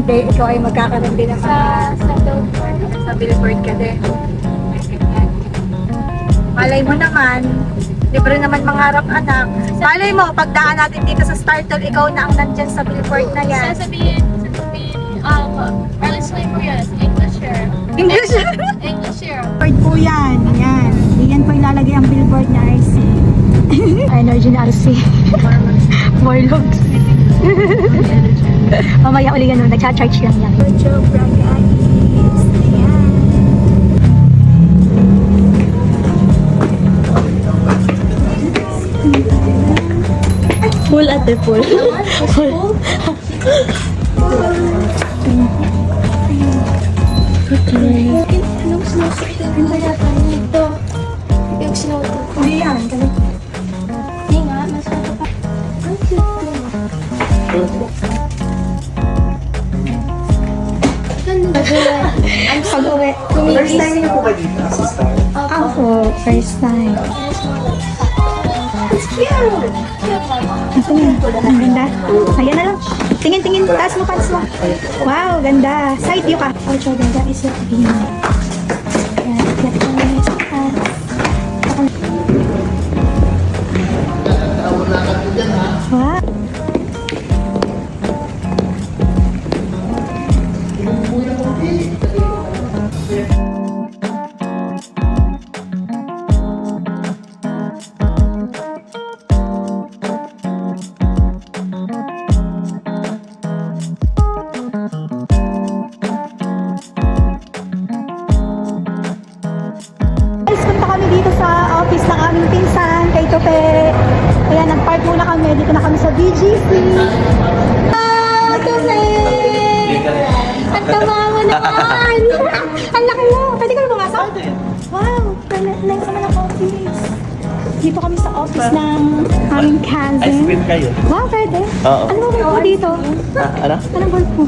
someday, ikaw ay magkakaroon din ng sa billboard ka din. Malay mo naman, libre naman mangarap anak. Malay mo, pagdaan natin dito sa Startle, ikaw na ang nandyan sa billboard na yan. Sasabihin, Arliss mo yan, English share. English! English share. Billboard po yan. Yan. Diyan po ilalagay ang billboard na RC. Energy na RC. Morlogs. Mamaya uli yan, nagcha-charge lang yan. Full ate, full. Full. Anong sinusunod? Ganda yata nito. Yung sinusunod. Hindi yan. Hindi nga, mas pa. Ang cute ko. Ganda. Ang Pag-uwi. First time niyo po ba dito sa Star? Ako, first time. It's cute. Ito yun. Ang ganda. Ayan na lang. Tingin, tingin. Taas mo, pants mo. Wow, ganda. Side view ka. Oh, so ganda is it view. Ayan. Get ko na sa taas. Wow. Guys, punta kami dito sa office ng aming pinsan, kay Tope. Ayan, nag-park muna kami. Dito na kami sa BGC. Ah, Tope! Ang tama mo naman! Ang laki mo! Pwede ka na pumasok? Wow! Nice naman ang office. Dito kami sa office ng aming Ice cousin. cream kayo? Wow, pwede? Oo. Ano ba work mo dito? Ano? Anong work mo?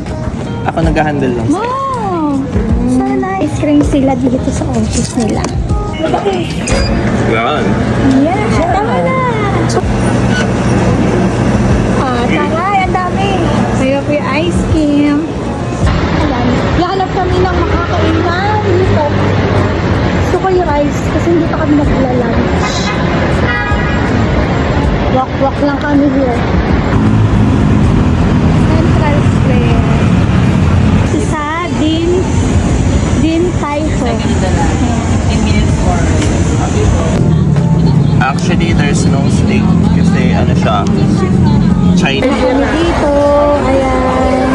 Ako nag-handle lang. Wow! So nice. Ice cream sila dito sa office nila. Yan. Yeah, tama na. Ah, taray, ang dami. Sa'yo po yung ice cream. Ayan. Lahanap kami ng makakainan dito. Gusto ko yung rice kasi hindi pa kami nagla-lunch. Walk-walk lang kami here. Central Square. Sa Din Tai Fo. Actually, there's no steak kasi ano siya, Chinese. Kami dito. Ayan.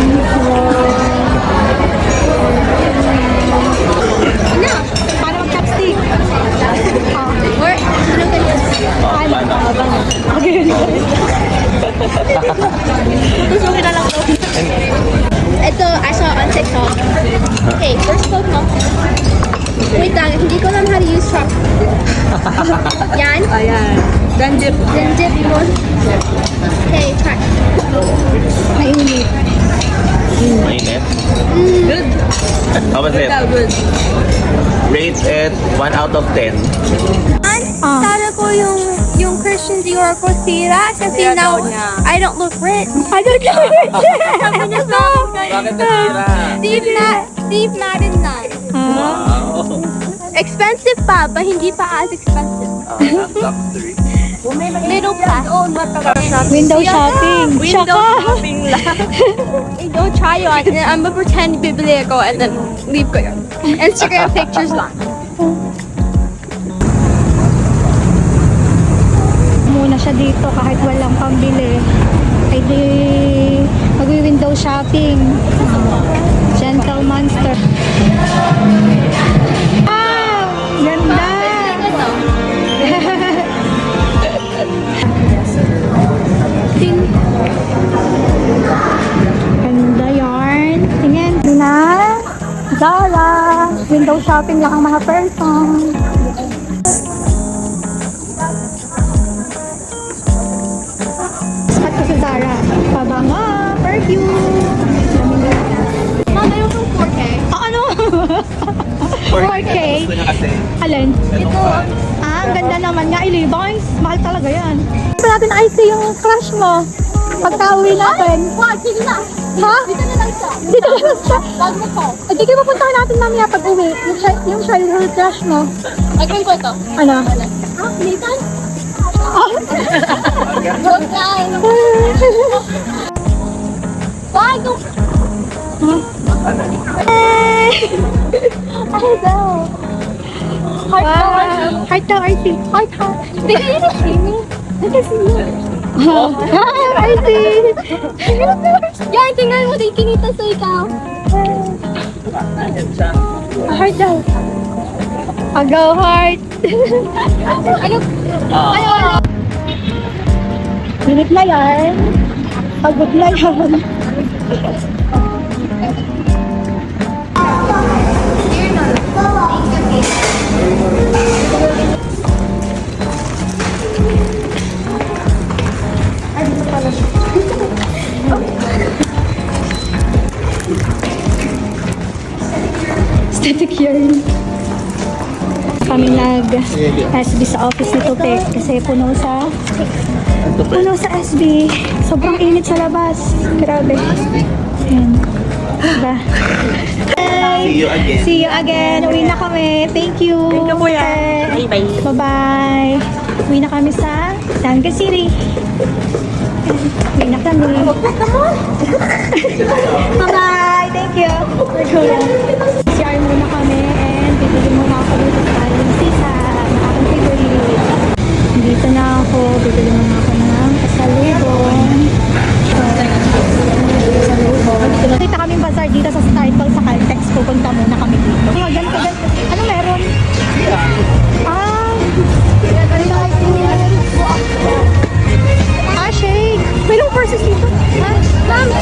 Ano? Para mag-chopstick. Or, ano ganyan? Okay. Tutusukin na lang to. Ito, I saw on TikTok. Okay, first quote mo. Wait lang, hindi ko alam how to use chop. Yan. Ayan. Then dip. Then dip mo. Okay, try. Mainit. Mainit. Good. How was it? Good. Rate it 1 out of 10. Sana ko yung Christian Dior ko sira kasi now I don't look rich. I don't know. Sabi niya sa akin. Steve Madden na. Wow. Expensive pa, but hindi pa as expensive. Top 3. Middle class. Window shopping. Window shopping lang. Don't try on. I'm gonna pretend bibili ako and then leave ko yun. Instagram pictures lang. Muna siya dito kahit walang pambili. Ay di mag-window shopping. Gentle Monster. Wow! Ganda! Ting. Ganda yarn. Tingin. Na. Zara. Window shopping lang ang mga person. At ko sa Zara. Pabango. Perfume. Mama, yung 4K. Ano? 4K? Gusto niya kasi. Alin? Ito, Ah, ang ganda naman nga. Levi's. Mahal talaga yan. Gusto natin ice yung crush mo. Pagka-uwi natin. Wag, sige na. Ha? Dito na lang siya. Dito ka sa... Hindi kayo pupuntahan natin mamaya pag uwi. Yung childhood crush mo. Ay, ko ito. Ano? Ah, Nathan? Ah. Joke lang. Wag! Ano daw? Heart daw, Arty. Heart. Hindi ka yun swimming. Arty. Yan, tingnan mo din kinita sa ikaw. Heart daw. Agaw, heart. Ano? Ano? Minute na yan. Pagod na yan. Static hearing. Kami nag-SB sa office ni Tupek kasi puno sa SB. Sobrang init sa labas. Grabe. Ayan. Diba? See you again. See you again. Uwi na kami. Thank you. Thank you, Kuya. Bye-bye. Bye-bye. Uwi na kami sa Sangka City. Uwi na kami. Bye-bye. Thank you. CR muna kami and bibili muna ako dito sa aling sisa na aking favorite. Dito na ako. Bibili muna ako ng kasalubong. Kita kaming bazaar dito sa Startle sa Caltex. Pupunta muna kami dito. Oh, ganito. Ano meron? Shake. Mayroong purses dito. Ha? Ma'am,